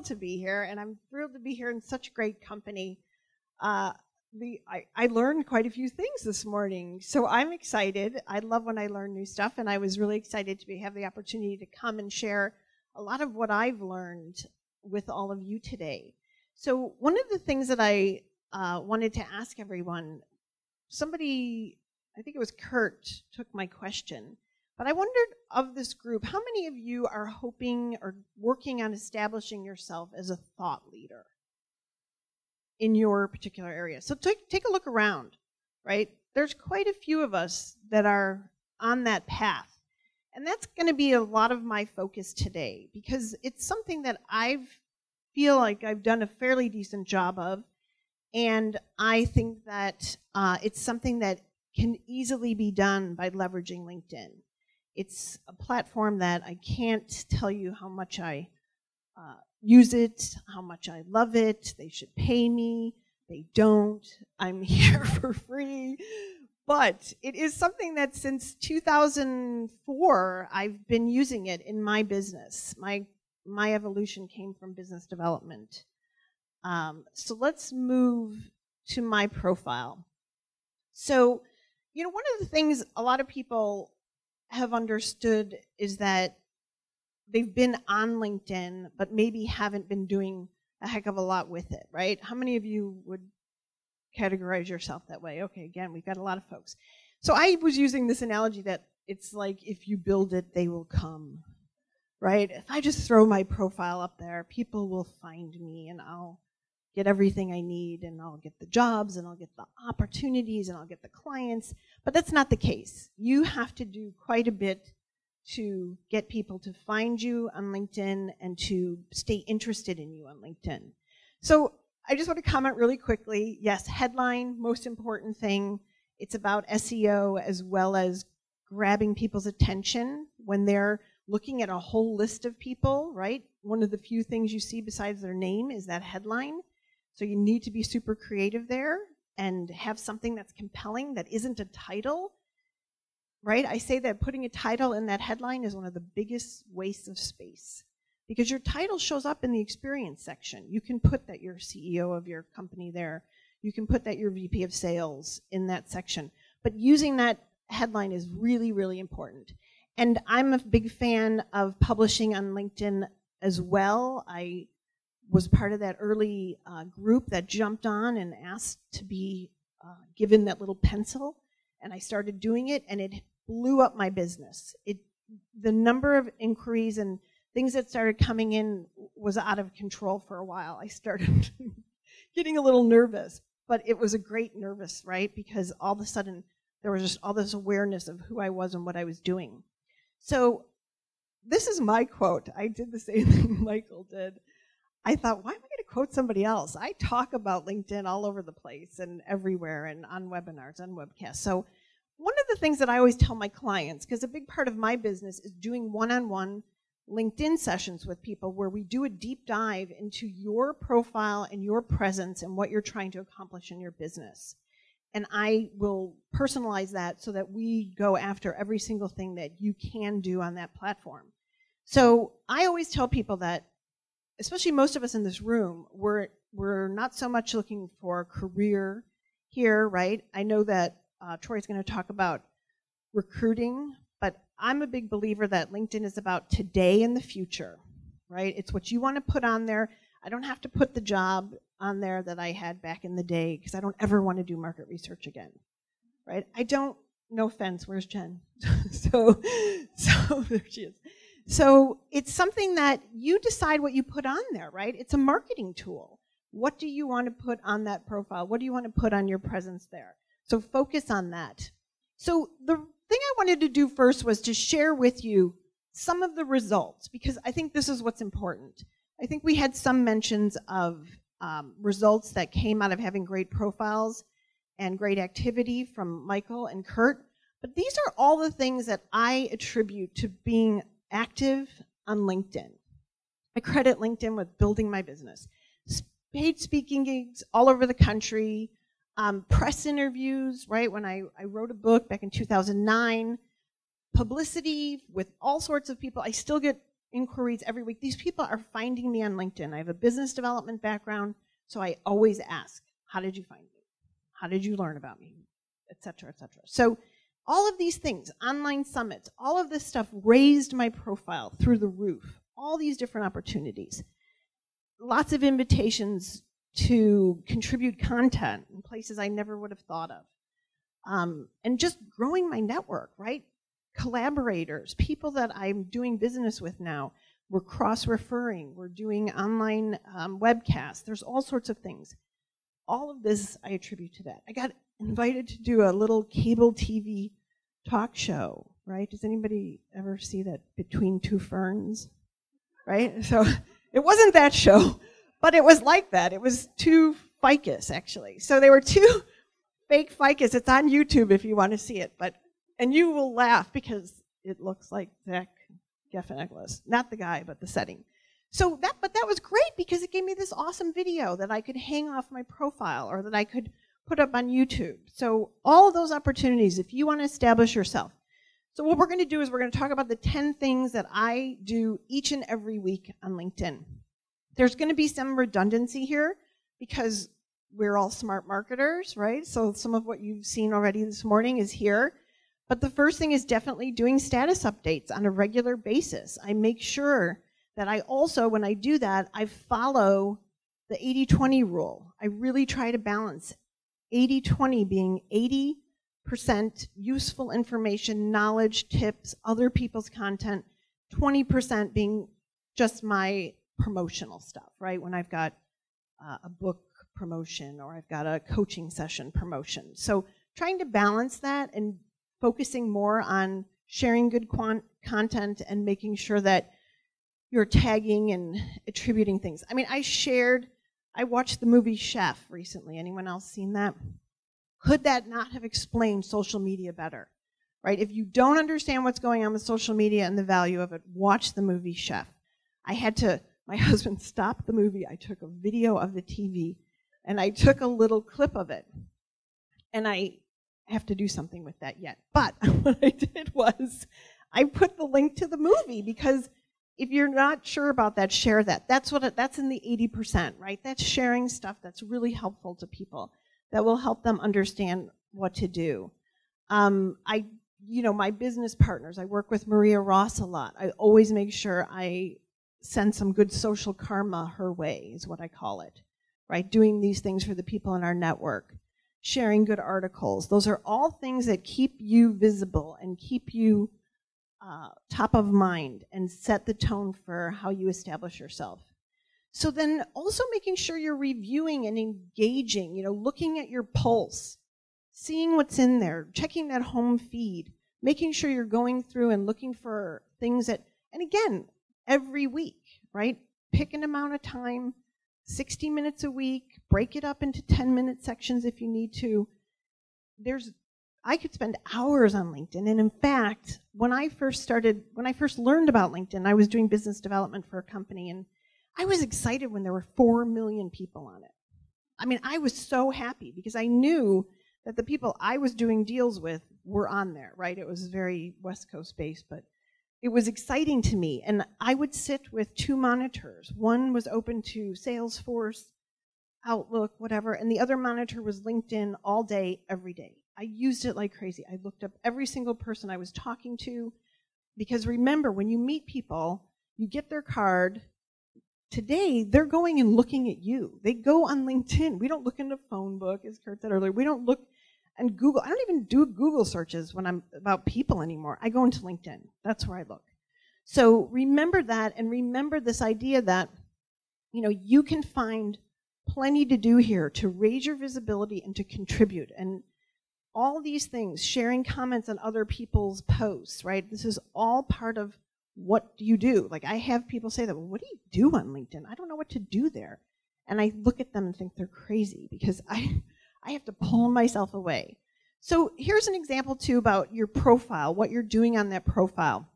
thrilled to be here, and I'm thrilled to be here in such great company. I learned quite a few things this morning, so I'm excited. I love when I learn new stuff, and I was really excited to have the opportunity to come and share a lot of what I've learned with all of you today. So one of the things that I wanted to ask everyone, somebody, I think it was Kurt, took my question. But I wondered, of this group, how many of you are hoping or working on establishing yourself as a thought leader in your particular area? So take a look around, right? There's quite a few of us that are on that path. And that's going to be a lot of my focus today, because it's something that I feel like I've done a fairly decent job of. And I think that it's something that can easily be done by leveraging LinkedIn. It's a platform that I can't tell you how much I use it, how much I love it. They should pay me. They don't. I'm here for free. But it is something that since 2004, I've been using it in my business. My evolution came from business development. So let's move to my profile. So, one of the things a lot of people have understood is that they've been on LinkedIn, but maybe haven't been doing a heck of a lot with it, right? How many of you would categorize yourself that way? Okay, again, we've got a lot of folks. So I was using this analogy that it's like, if you build it, they will come, right? If I just throw my profile up there, people will find me, and I'll get everything I need, and I'll get the jobs, and I'll get the opportunities, and I'll get the clients. But that's not the case. You have to do quite a bit to get people to find you on LinkedIn and to stay interested in you on LinkedIn. So I just want to comment really quickly. Yes, headline, most important thing. It's about SEO as well as grabbing people's attention when they're looking at a whole list of people, right? One of the few things you see besides their name is that headline. So you need to be super creative there and have something that's compelling that isn't a title, right? I say that putting a title in that headline is one of the biggest wastes of space, because your title shows up in the experience section. You can put that you're CEO of your company there. You can put that you're VP of sales in that section. But using that headline is really, really important. And I'm a big fan of publishing on LinkedIn as well. I was part of that early group that jumped on and asked to be given that little pencil, and I started doing it, and it blew up my business. The number of inquiries and things that started coming in was out of control for a while. I started getting a little nervous, but it was a great nervous, right? Because all of a sudden there was just all this awareness of who I was and what I was doing. So this is my quote. I did the same thing Michael did. I thought, why am I going to quote somebody else? I talk about LinkedIn all over the place and everywhere and on webinars, on webcasts. So one of the things that I always tell my clients, because a big part of my business is doing one-on-one LinkedIn sessions with people where we do a deep dive into your profile and your presence and what you're trying to accomplish in your business. And I will personalize that so that we go after every single thing that you can do on that platform. So I always tell people that, especially most of us in this room, we're not so much looking for a career here, right? I know that Troy's going to talk about recruiting, but I'm a big believer that LinkedIn is about today and the future, right? It's what you want to put on there. I don't have to put the job on there that I had back in the day, because I don't ever want to do market research again, right? I don't, no offense, where's Jen? so there she is. So it's something that you decide what you put on there, right? It's a marketing tool. What do you want to put on that profile? What do you want to put on your presence there? So focus on that. So the thing I wanted to do first was to share with you some of the results, because I think this is what's important. I think we had some mentions of results that came out of having great profiles and great activity from Michael and Kurt, but these are all the things that I attribute to being active on LinkedIn. I credit LinkedIn with building my business. Paid speaking gigs all over the country, press interviews, right? When I wrote a book back in 2009, publicity with all sorts of people. I still get inquiries every week. These people are finding me on LinkedIn. I have a business development background, so I always ask, how did you find me? How did you learn about me? Et cetera, et cetera. So all of these things, online summits, all of this stuff raised my profile through the roof. All these different opportunities. Lots of invitations to contribute content in places I never would have thought of. And just growing my network, right? Collaborators, people that I'm doing business with now. We're cross-referring. We're doing online webcasts. There's all sorts of things. All of this I attribute to that. I got invited to do a little cable TV talk show, right? Does anybody ever see that Between Two Ferns? Right? So it wasn't that show, but it was like that. It was two ficus, actually. So they were two fake ficus. It's on YouTube if you want to see it. And you will laugh because it looks like Zach Galifianakis. Not the guy, but the setting. But that was great because it gave me this awesome video that I could hang off my profile or that I could put up on YouTube. So all of those opportunities, if you want to establish yourself. So what we're going to do is we're going to talk about the 10 things that I do each and every week on LinkedIn. There's going to be some redundancy here because we're all smart marketers, right? So some of what you've seen already this morning is here. But the first thing is definitely doing status updates on a regular basis. I make sure that I also, when I do that, I follow the 80-20 rule. I really try to balance 80-20 being 80% useful information, knowledge, tips, other people's content, 20% being just my promotional stuff, right? When I've got a book promotion or I've got a coaching session promotion. So trying to balance that and focusing more on sharing good content and making sure that you're tagging and attributing things. I mean, I watched the movie Chef recently. Anyone else seen that? Could that not have explained social media better? Right? If you don't understand what's going on with social media and the value of it, watch the movie Chef. My husband stopped the movie. I took a video of the TV and I took a little clip of it. And I have to do something with that yet. But what I did was I put the link to the movie because if you're not sure about that, share that. That's in the 80%, right? That's sharing stuff that's really helpful to people that will help them understand what to do. My business partners, I work with Maria Ross a lot. I always make sure I send some good social karma her way, is what I call it, right? Doing these things for the people in our network, sharing good articles. Those are all things that keep you visible and keep you top of mind and set the tone for how you establish yourself. So then also making sure you're reviewing and engaging, looking at your pulse, seeing what's in there, checking that home feed, making sure you're going through and looking for things that, and again, every week, right? Pick an amount of time, 60 minutes a week, break it up into 10-minute sections if you need to. I could spend hours on LinkedIn, and in fact, when I first learned about LinkedIn, I was doing business development for a company, and I was excited when there were 4 million people on it. I mean, I was so happy because I knew that the people I was doing deals with were on there, right? It was very West Coast based, but it was exciting to me, and I would sit with 2 monitors. One was open to Salesforce, Outlook, whatever, and the other monitor was LinkedIn all day, every day. I used it like crazy. I looked up every single person I was talking to because remember, when you meet people, you get their card. Today, they're going and looking at you. They go on LinkedIn. We don't look in the phone book, as Kurt said earlier. We don't look and Google. I don't even do Google searches when I'm about people anymore. I go into LinkedIn. That's where I look. So remember that, and remember this idea that you can find plenty to do here to raise your visibility and to contribute. And all these things, sharing comments on other people's posts, right? This is all part of what do you do. Like I have people say that, well, what do you do on LinkedIn? I don't know what to do there. And I look at them and think they're crazy because I have to pull myself away. So here's an example too about your profile, what you're doing on that profile.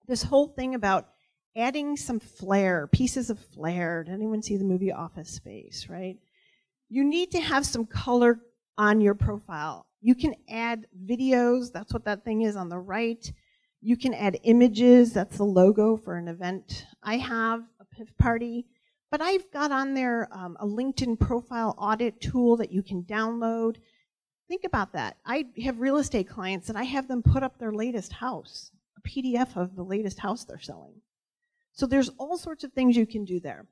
This whole thing about adding some flair, pieces of flair. Did anyone see the movie Office Space, right? You need to have some color on your profile. You can add videos, that's what that thing is on the right. You can add images. That's the logo for an event. I have a PIF party, but I've got on there a LinkedIn profile audit tool that you can download. Think about that. I have real estate clients and I have them put up their latest house, a PDF of the latest house they're selling. So there's all sorts of things you can do there.